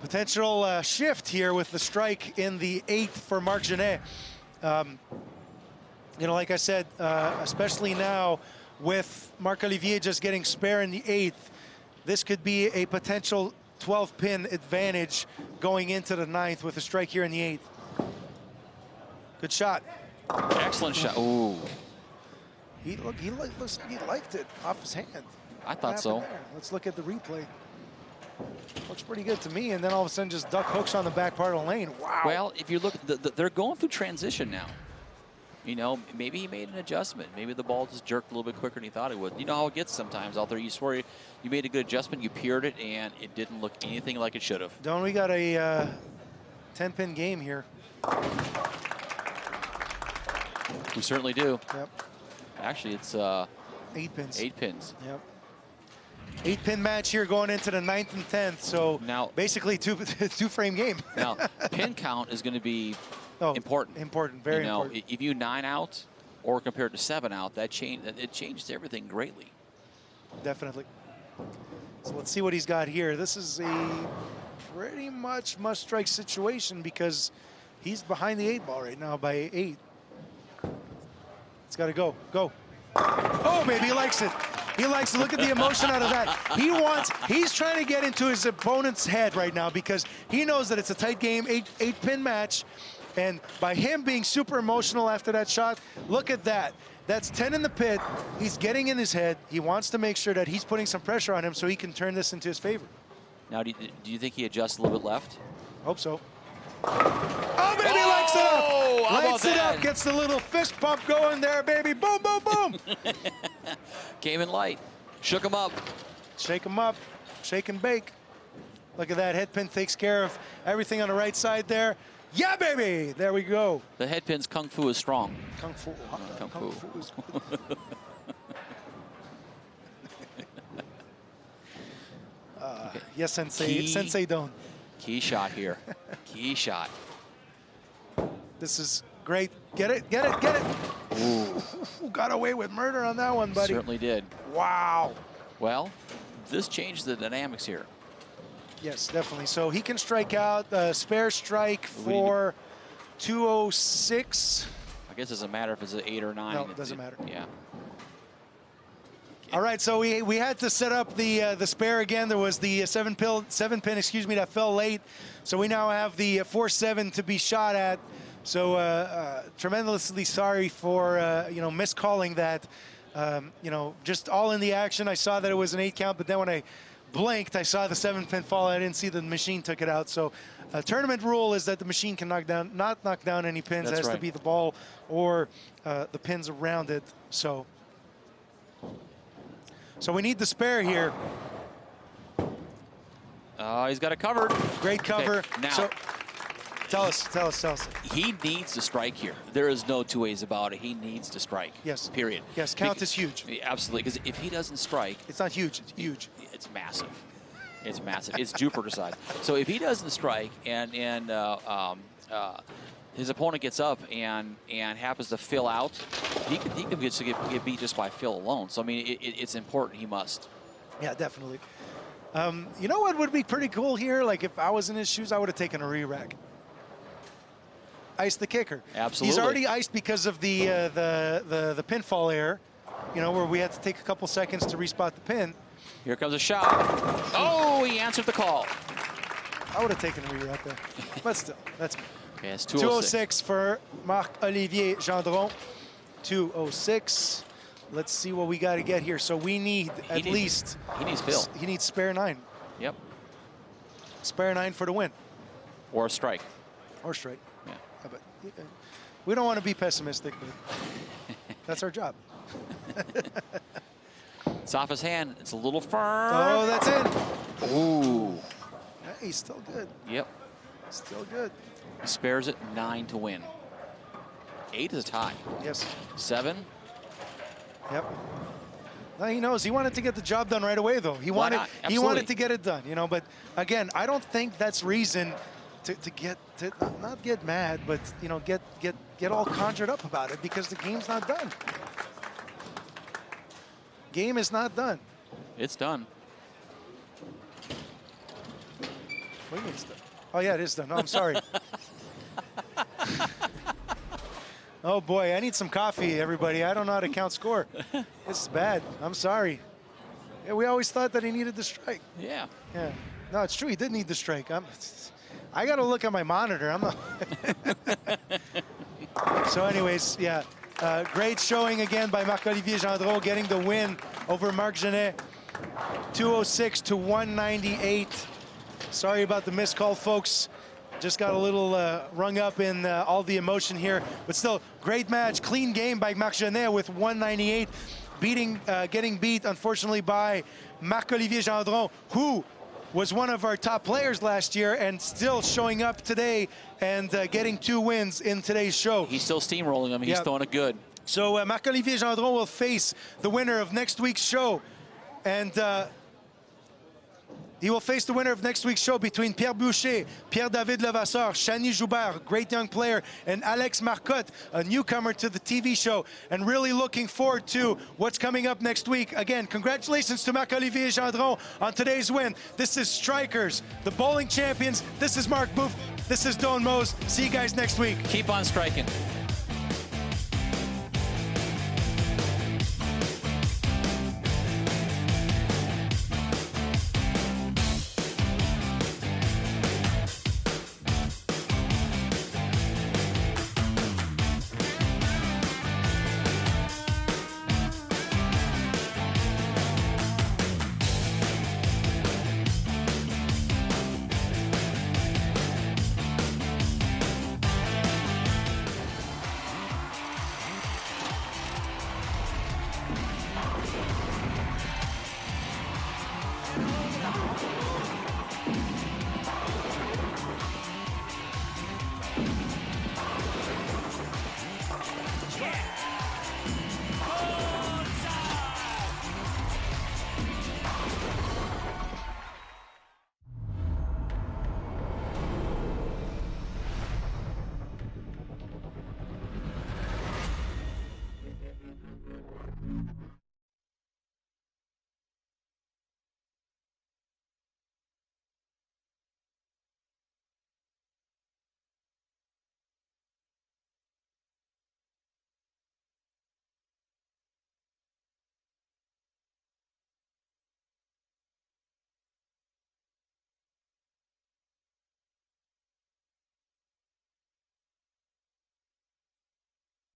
Potential shift here with the strike in the 8th for Marc Janae. You know, like I said, especially now with Marc-Olivier just getting spare in the 8th, this could be a potential 12-pin advantage going into the 9th with a strike here in the 8th. Good shot. Excellent shot. Ooh. Looks like he liked it off his hand. I thought so. There? Let's look at the replay. Looks pretty good to me, and then all of a sudden just duck hooks on the back part of the lane. Wow. Well, if you look, they're going through transition now. You know, maybe he made an adjustment. Maybe the ball just jerked a little bit quicker than he thought it would. You know how it gets sometimes out there. You swear you made a good adjustment, you peered it, and it didn't look anything like it should have. Don't we got a 10-pin game here? We certainly do. Yep. Actually, it's 8 pins. 8 pins. Yep. 8-pin match here going into the 9th and 10th. So now, basically two-frame game. Now, pin count is going to be important. Important, very important. If you 9 out or compared to 7 out, it changes everything greatly. Definitely. So let's see what he's got here. This is a pretty much must-strike situation because he's behind the 8 ball right now by 8. It's got to go. Go. Oh, baby, he likes it. He likes to look at the emotion out of that. He's trying to get into his opponent's head right now because he knows that it's a tight game, 8-pin match. And by him being super emotional after that shot, look at that. That's 10 in the pit. He's getting in his head. He wants to make sure that he's putting some pressure on him so he can turn this into his favor. Now, do you think he adjusts a little bit left? Hope so. Oh, baby, lights it up. Lights it up, gets the little fist pump going there, baby. Boom, boom, boom. Came in light. Shook him up. Shake him up. Shake and bake. Look at that. Head pin takes care of everything on the right side there. Yeah, baby. There we go. The head pin's Kung Fu is strong. Kung Fu. Kung Fu is yes, Sensei. Sensei don't. Key shot here. Key shot. This is great. Get it, get it, get it. Ooh. Got away with murder on that one, buddy. Certainly did. Wow. Well, this changed the dynamics here. Yes, definitely. So he can strike out, spare strike for 206. I guess it doesn't matter if it's an 8 or 9. No, it doesn't matter. Yeah. All right, so we had to set up the spare again. There was the 7-pin, excuse me, that fell late. So we now have the 4-7 to be shot at. So tremendously sorry for miscalling that. Just all in the action. I saw that it was an 8 count, but then when I blinked, I saw the 7-pin fall. I didn't see the machine took it out. So tournament rule is that the machine can not knock down any pins. That's it has right. to be the ball or the pins around it. So we need the spare here. He's got it covered. Great cover. Okay, now, so, tell us. He needs to strike here. There is no two ways about it. He needs to strike. Yes. Period. Yes, count is huge. Absolutely, because if he doesn't strike... It's not huge, it's huge. It's massive. It's massive. It's Jupiter size. So if he doesn't strike and his opponent gets up and happens to fill out, he could get beat just by fill alone. So, I mean, it's important. He must. Yeah, definitely. You know what would be pretty cool here? Like, if I was in his shoes, I would have taken a re-rack. Ice the kicker. Absolutely. He's already iced because of the pinfall error, where we had to take a couple seconds to respot the pin. Here comes a shot. Oh, he answered the call. I would have taken a re-rack there. But still, that's me. Okay, it's 206 for Marc-Olivier Gendron. 206. Let's see what we got to get here. So we need at least... He needs fill. He needs spare 9. Yep. Spare 9 for the win. Or a strike. Or strike. Yeah. But we don't want to be pessimistic, but that's our job. It's off his hand. It's a little firm. Oh, that's in. Ooh. Hey, he's still good. Yep. Still good. He spares it 9 to win. 8 is a tie. Yes. 7. Yep. Well, he knows. He wanted to get the job done right away, though. He wanted to get it done, But again, I don't think that's reason to not get mad, but get all conjured up about it because the game's not done. Game is not done. It's done. What do you mean it's done? Oh, yeah, it is done. No, I'm sorry. Oh, boy, I need some coffee, everybody. I don't know how to count score. It's bad. I'm sorry. Yeah, we always thought that he needed the strike. Yeah. Yeah. No, it's true. He did need the strike. I got to look at my monitor. I'm not. So anyways, yeah. Great showing again by Marc-Olivier Gendron, getting the win over Marc Janae. 206 to 198. Sorry about the missed call, folks. Just got a little rung up in all the emotion here. But still, great match. Clean game by Marc Janae with 198. Getting beat, unfortunately, by Marc-Olivier Gendron, who was one of our top players last year and still showing up today and getting 2 wins in today's show. He's still steamrolling them. He's throwing it good. So Marc-Olivier Gendron will face the winner of next week's show. And he will face the winner of next week's show between Pierre Boucher, Pierre-David Levasseur, Shani Joubert, great young player, and Alex Marcotte, a newcomer to the TV show. And really looking forward to what's coming up next week. Again, congratulations to Marc-Olivier Gendron on today's win. This is Strikers, the bowling champions. This is Mark Booth. This is Don Mose. See you guys next week. Keep on striking.